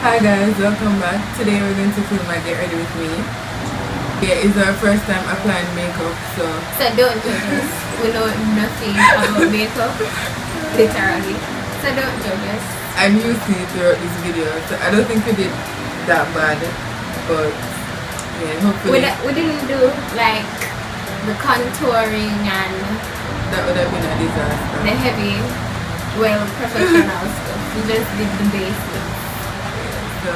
Hi guys, welcome back. Today we're going to film my Get Ready With Me. Yeah, it's our first time applying makeup, so don't judge us. We know nothing about makeup, literally. So don't judge us. I'm used to it throughout this video, so I don't think we did that bad, but yeah, hopefully we didn't do like the contouring and that would have been a disaster. the heavy, professional stuff. We just did the basics. So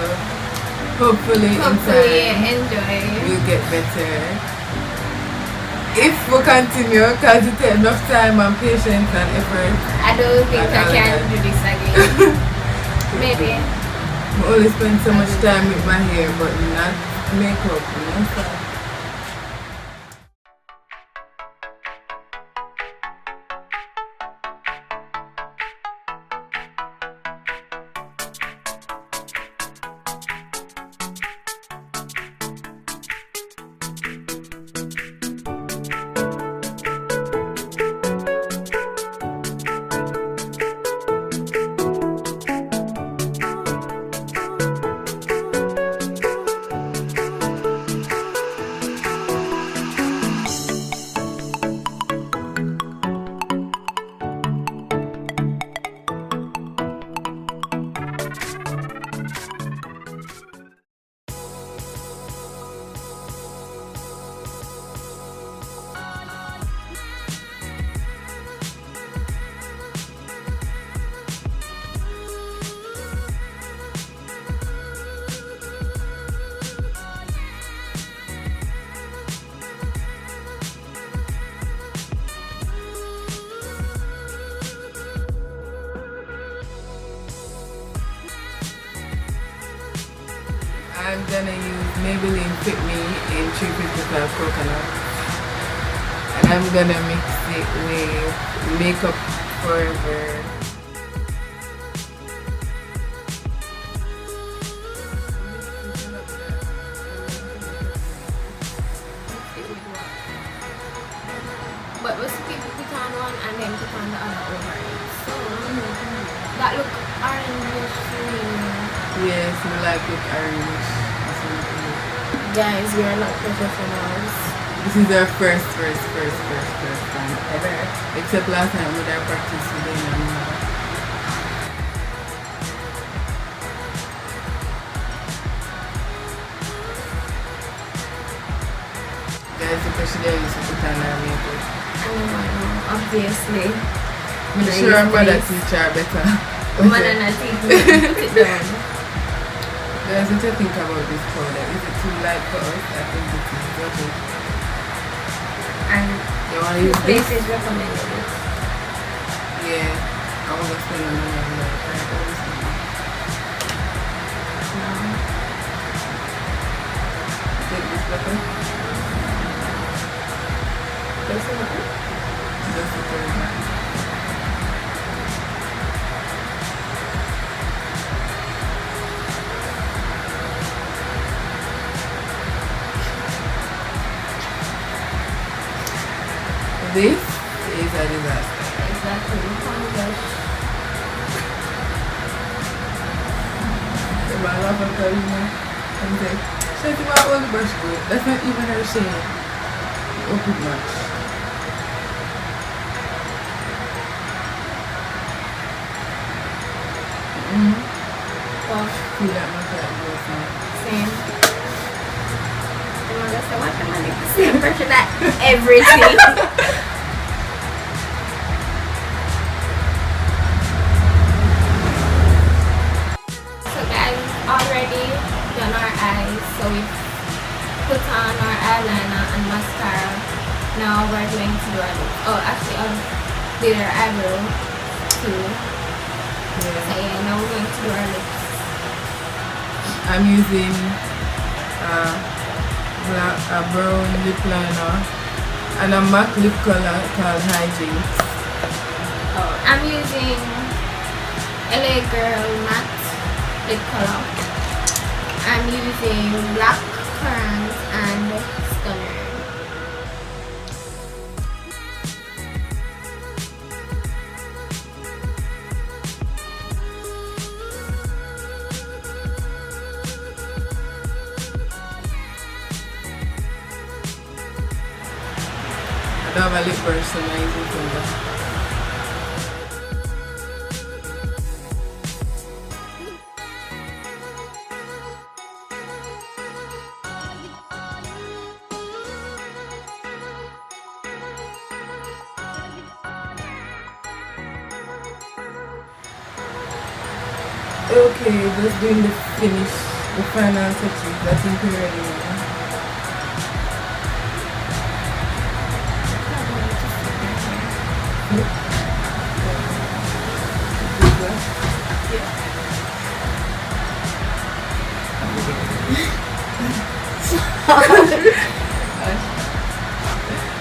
hopefully in time enjoy. we'll get better. If we continue, because it takes enough time and patience and effort. I don't think I can do this again. Maybe. I only spend so much time with my hair, but not makeup, you know? I'm gonna use Maybelline Fit Me in 355 Coconut, and I'm gonna mix it with Makeup Forever. But most people put on one and then put on the other over it. So that look orange green. Yes, we like it orange. Guys, we are not professionals. This is our first time ever. Except last time we had practice with them. Guys, because she didn't used to put on her makeup. I know, obviously. I'm sure I'm gonna teach her better. Man and I think we put it down. Guys, what do you think about this powder? Is it too light for us? I think it is. Okay. And you want to use this? This is recommended. Yeah. I want to spend my money on that. No. Take this button. This one? Just the third one. This is a disaster. Exactly. Oh gosh. The man of a charisma and say, "Shut up, all the brush good." That's not even her shade. Open much. Well, feel like my cat goes now. same. That's the one time I make the same pressure that everything. So guys, already done our eyes. So we've put on our eyeliner and mascara. Now we're going to do our lips. Oh, actually, did our eyebrow too. Yeah. So yeah, now we're going to do our lips. I'm using a brown lip liner and a MAC lip color called Hygiene. Oh, I'm using LA Girl Matte lip color. I'm using black currant and stunner. don't have a lip brush, so I use it from there. Okay, just doing the finish, the final touches. I think we're ready now.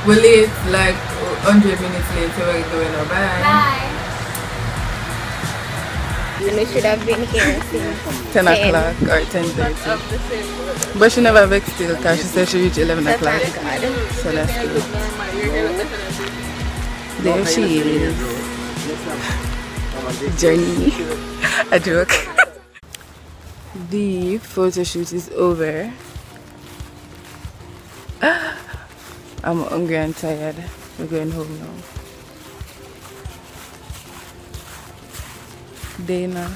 We're late, like 100 minutes late, so we're going now. Bye. Bye. And we should have been here since 10 o'clock or 10:30. But she never vexed still because she said she reached 11 o'clock. So that's good. There she is. Journey. A joke. The photo shoot is over. I'm hungry and tired. We're going home now. Dana.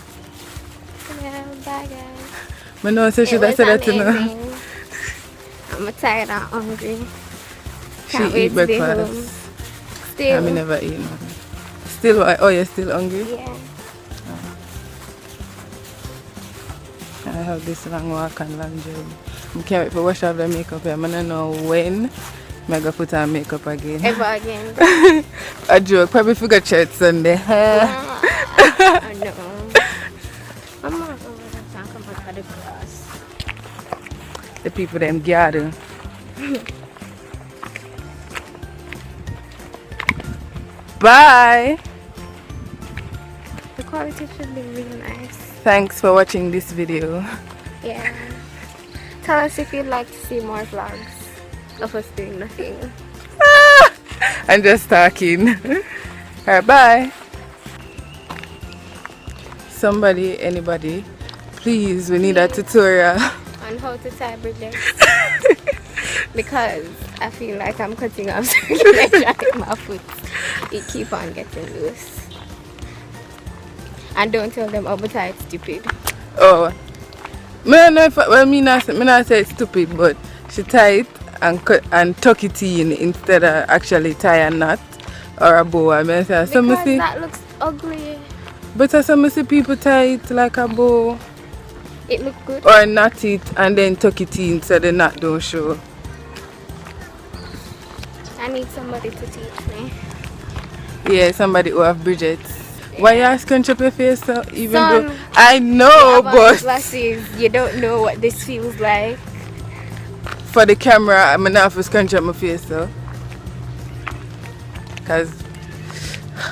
Yeah, bye guys. I know, so should I say that to her? I'm tired and hungry. She Can't wait eat to be home. breakfast. Still. I never eat nothing. Still, oh, you're still hungry? Yeah. I have this long walk and long journey. I can't wait for wash off the makeup here. I don't know when I'm going to put on makeup again. Ever again. A joke. Probably forgot church Sunday. I know. I'm not going to talk about the class. The people them gather. Bye. The quality should be really nice. Thanks for watching this video. Yeah. Tell us if you'd like to see more vlogs of us doing nothing. I'm just talking. Alright, bye. Somebody, anybody, please, we need a tutorial on how to tie braids. Because I feel like I'm cutting off circulation in my foot. It keep on getting loose. And don't tell them over tie it's stupid. Oh, me not say it's stupid, but she tie it and cut and tuck it in instead of actually tie a knot or a bow. I mean, because that looks ugly. But I see people tie it like a bow. It looks good. Or knot it and then tuck it in so the knot don't show. I need somebody to teach me. Yeah, somebody who have Bridget's. Yeah. Why you scrunch up your face so even Son, though I know, but glasses, you don't know what this feels like. For the camera, I'm gonna have to scrunch up my face so. Cause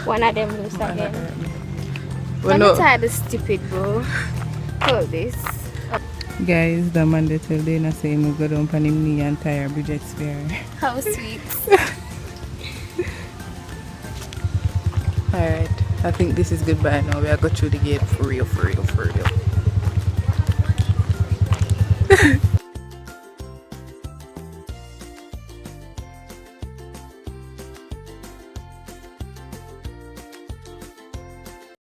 one of them loose again. Well, I'm no. tired of stupid, bro. Hold this up. Guys, the man that tell Dana say we go down on him knee and tie Bridget's hair. How sweet. Alright, I think this is goodbye now. We are going through the gate for real, for real, for real.